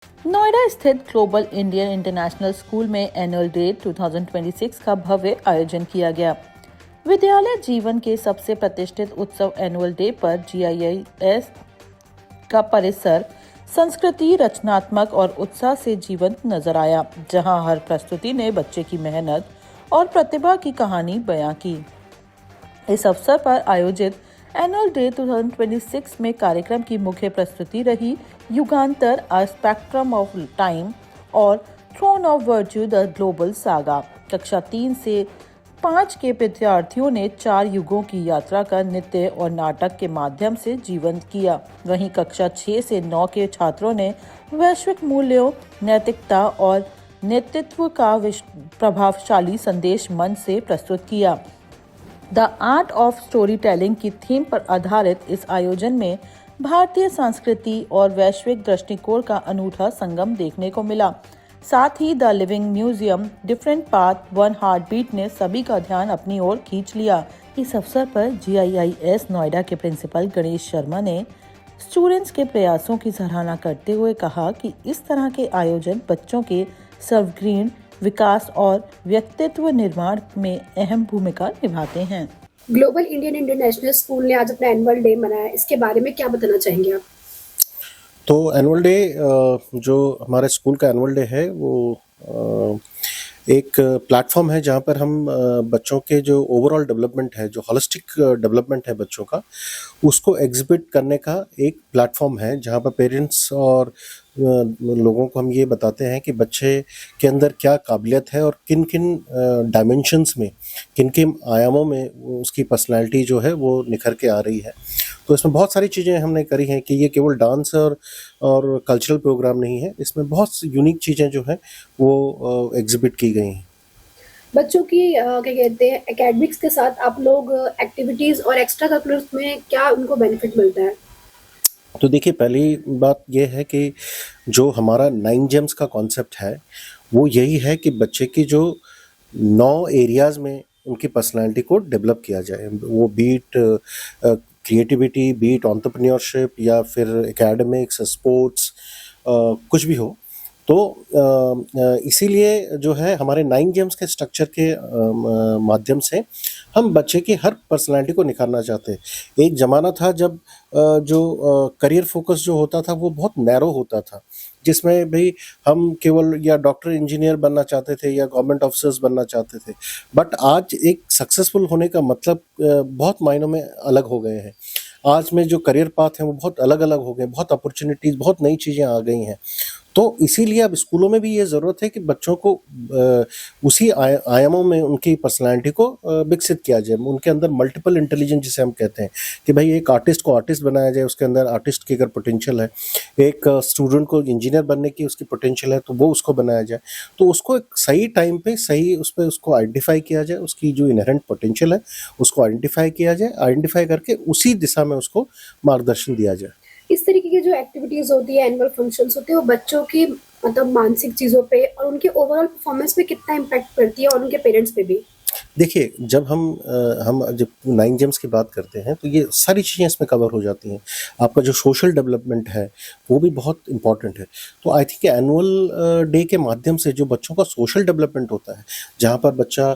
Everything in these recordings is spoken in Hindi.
नोएडा स्थित ग्लोबल इंडियन इंटरनेशनल स्कूल में एनुअल डे 2026 का भव्य आयोजन किया गया। विद्यालय जीवन के सबसे प्रतिष्ठित उत्सव एनुअल डे पर GIS का परिसर संस्कृति, रचनात्मक और उत्साह से जीवंत नजर आया, जहां हर प्रस्तुति ने बच्चे की मेहनत और प्रतिभा की कहानी बयां की। इस अवसर पर आयोजित एनुअल डे 2026 में कार्यक्रम की मुख्य प्रस्तुति रही Yugantar a spectrum of time और throne of virtue the global saga. कक्षा 3 से 5 के विद्यार्थियों ने 4 युगों की यात्रा का नृत्य और नाटक के माध्यम से जीवंत किया। वहीं कक्षा 6 से 9 के छात्रों ने वैश्विक मूल्यों, नैतिकता और नेतृत्व का प्रभावशाली संदेश मंच से प्रस्तुत किया। The art of story telling की थीम पर आधारित इस आयोजन में भारतीय संस्कृति और वैश्विक दृष्टिकोण का अनूठा संगम देखने को मिला। साथ ही the living museum different path one heart beat ने सभी का ध्यान अपनी ओर खींच लिया। इस अवसर पर GIS नोएडा के प्रिंसिपल गणेश शर्मा ने स्टूडेंट्स के प्रयासों की सराहना करते हुए कहा कि इस तरह के आयोजन बच्चों के सर्वग्रीण विकास और व्यक्तित्व निर्माण में अहम भूमिका निभाते हैं। ग्लोबल इंडियन इंटरनेशनल स्कूल ने आज अपना एनुअल डे मनाया, इसके बारे में क्या बताना चाहेंगे आप? तो एनुअल डे जो हमारे स्कूल का एनुअल डे है वो एक प्लेटफॉर्म है जहाँ पर हम बच्चों के जो ओवरऑल डेवलपमेंट है, जो होलिस्टिक डेवलपमेंट है बच्चों का, उसको एग्जिबिट करने का एक प्लेटफॉर्म है जहाँ पर पेरेंट्स और लोगों को हम ये बताते हैं कि बच्चे के अंदर क्या काबिलियत है और किन किन डायमेंशंस में, किन किन आयामों में उसकी पर्सनालिटी जो है वो निखर के आ रही है। तो इसमें बहुत सारी चीज़ें हमने करी हैं कि ये केवल डांस और कल्चरल प्रोग्राम नहीं है, इसमें बहुत यूनिक चीज़ें जो हैं वो एग्जिबिट की गई हैं। बच्चों की क्या कहते हैं, एकेडमिक्स के साथ आप लोग एक्टिविटीज और एक्स्ट्रा करिकुलर्स में क्या उनको बेनिफिट मिलता है? तो देखिए, पहली बात ये है कि जो हमारा 9 जेम्स का कॉन्सेप्ट है वो यही है कि बच्चे की जो 9 एरियाज़ में उनकी पर्सनालिटी को डेवलप किया जाए, वो बीट क्रिएटिविटी, बीट एंटरप्रेन्योरशिप या फिर एकेडमिक्स, स्पोर्ट्स, कुछ भी हो। तो इसीलिए जो है हमारे 9 जेम्स के स्ट्रक्चर के माध्यम से हम बच्चे की हर पर्सनालिटी को निखारना चाहते हैं। एक ज़माना था जब जो करियर फोकस जो होता था वो बहुत नैरो होता था, जिसमें भाई हम केवल या डॉक्टर इंजीनियर बनना चाहते थे या गवर्नमेंट ऑफिसर्स बनना चाहते थे। बट आज एक सक्सेसफुल होने का मतलब बहुत मायनों में अलग हो गए हैं। आज में जो करियर पाथ हैं वो बहुत अलग अलग हो गए, बहुत अपॉर्चुनिटीज़, बहुत नई चीज़ें आ गई हैं। तो इसीलिए अब स्कूलों में भी ये ज़रूरत है कि बच्चों को उसी आयामों में उनकी पर्सनालिटी को विकसित किया जाए। उनके अंदर मल्टीपल इंटेलिजेंस जिसे हम कहते हैं कि भाई एक आर्टिस्ट को आर्टिस्ट बनाया जाए, उसके अंदर आर्टिस्ट की अगर पोटेंशियल है, एक स्टूडेंट को इंजीनियर बनने की उसकी पोटेंशियल है तो वो उसको बनाया जाए। तो उसको एक सही टाइम पे सही उस पर उसको आइडेंटिफाई किया जाए, उसकी जो इनहेरेंट पोटेंशियल है उसको आइडेंटिफाई किया जाए, आइडेंटिफाई करके उसी दिशा में उसको मार्गदर्शन दिया जाए। इस तरीके की जो एक्टिविटीज होती है, एनुअल फंक्शंस होते हैं, वो बच्चों की मतलब मानसिक चीजों पे और उनके ओवरऑल परफॉर्मेंस पे कितना इम्पैक्ट करती है और उनके पेरेंट्स पे भी? देखिए, जब हम जब 9 जेम्स की बात करते हैं तो ये सारी चीज़ें इसमें कवर हो जाती हैं। आपका जो सोशल डेवलपमेंट है वो भी बहुत इम्पॉर्टेंट है। तो आई थिंक एनुअल डे के माध्यम से जो बच्चों का सोशल डेवलपमेंट होता है, जहाँ पर बच्चा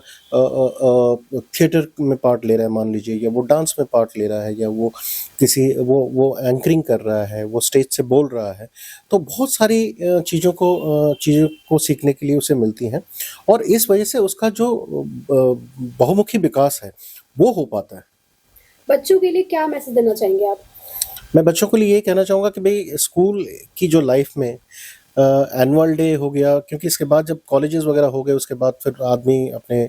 थिएटर में पार्ट ले रहा है मान लीजिए, या वो डांस में पार्ट ले रहा है, या वो किसी वो एंकरिंग कर रहा है, वो स्टेज से बोल रहा है, तो बहुत सारी चीज़ों को सीखने के लिए उसे मिलती हैं और इस वजह से उसका जो बहुमुखी विकास है वो हो पाता है। बच्चों के लिए क्या मैसेज देना चाहेंगे आप? मैं बच्चों को लिए ये कहना चाहूँगा कि भाई स्कूल की जो लाइफ में एनुअल डे हो गया, क्योंकि इसके बाद जब कॉलेजेस वगैरह हो गए उसके बाद फिर आदमी अपने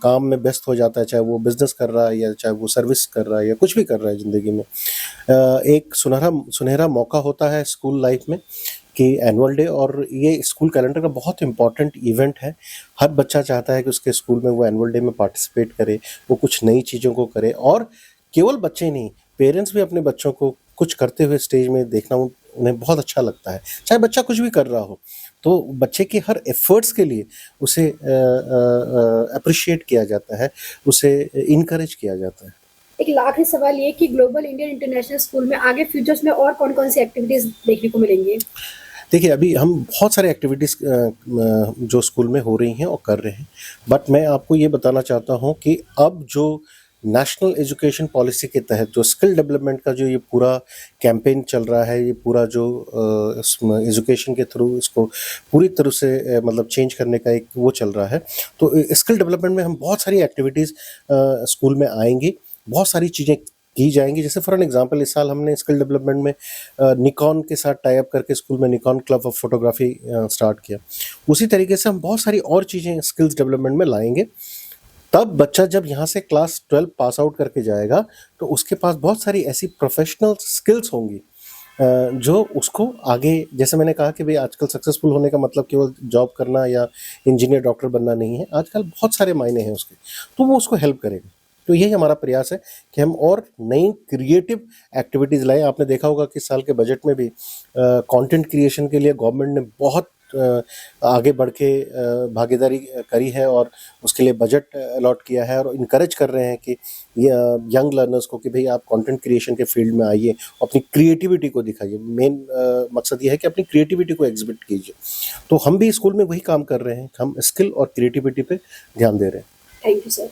काम में व्यस्त हो जाता है, चाहे वो बिजनेस कर रहा है या चाहे वो सर्विस कर रहा है या कुछ भी कर रहा है ज़िंदगी में। एक सुनहरा मौका होता है स्कूल लाइफ में कि एनुअल डे, और ये स्कूल कैलेंडर का बहुत इम्पॉर्टेंट इवेंट है। हर बच्चा चाहता है कि उसके स्कूल में वो एनुअल डे में पार्टिसिपेट करे, वो कुछ नई चीज़ों को करे, और केवल बच्चे नहीं, पेरेंट्स भी अपने बच्चों को कुछ करते हुए स्टेज में देखना उन्हें बहुत अच्छा लगता है, चाहे बच्चा कुछ भी कर रहा हो। तो बच्चे के हर एफर्ट्स के लिए उसे अप्रिशिएट किया जाता है, उसे इनकरेज किया जाता है। एक आखिरी सवाल ये कि ग्लोबल इंडियन इंटरनेशनल स्कूल में आगे फ्यूचर्स में और कौन-कौन सी एक्टिविटीज़ देखने को मिलेंगी? देखिए, अभी हम बहुत सारे एक्टिविटीज़ जो स्कूल में हो रही हैं और कर रहे हैं, बट मैं आपको ये बताना चाहता हूँ कि अब जो नेशनल एजुकेशन पॉलिसी के तहत जो स्किल डेवलपमेंट का जो ये पूरा कैंपेन चल रहा है, ये पूरा जो एजुकेशन के थ्रू इसको पूरी तरह से मतलब चेंज करने का एक वो चल रहा है। तो स्किल डेवलपमेंट में हम बहुत सारी एक्टिविटीज़ स्कूल में आएँगी, बहुत सारी चीज़ें की जाएँगी। जैसे फॉर एन एग्ज़ाम्पल इस साल हमने स्किल डेवलपमेंट में निकॉन के साथ टाई अप करके स्कूल में Nikon club of photography start किया। उसी तरीके से हम बहुत सारी और चीज़ें स्किल्स डेवलपमेंट में लाएँगे। तब बच्चा जब यहाँ से क्लास 12 पास आउट करके जाएगा, तो उसके पास बहुत सारी ऐसी प्रोफ़ेशनल स्किल्स होंगी जो उसको आगे, जैसे मैंने कहा कि भई आजकल सक्सेसफुल होने का मतलब केवल जॉब करना या इंजीनियर, डॉक्टर बनना नहीं है। आजकल बहुत सारे मायने हैं उसके, तो वो उसको हेल्प करेगा। तो यही हमारा प्रयास है कि हम और नई क्रिएटिव एक्टिविटीज़ लाएँ। आपने देखा होगा कि इस साल के बजट में भी कंटेंट क्रिएशन के लिए गवर्नमेंट ने बहुत आगे बढ़ के भागीदारी करी है और उसके लिए बजट अलॉट किया है और इनकरेज कर रहे हैं कि यंग लर्नर्स को कि भाई आप कंटेंट क्रिएशन के फील्ड में आइए, अपनी क्रिएटिविटी को दिखाइए। मेन मकसद ये है कि अपनी क्रिएटिविटी को एग्जिबिट कीजिए। तो हम भी स्कूल में वही काम कर रहे हैं, हम स्किल और क्रिएटिविटी पे ध्यान दे रहे हैं। Thank you sir.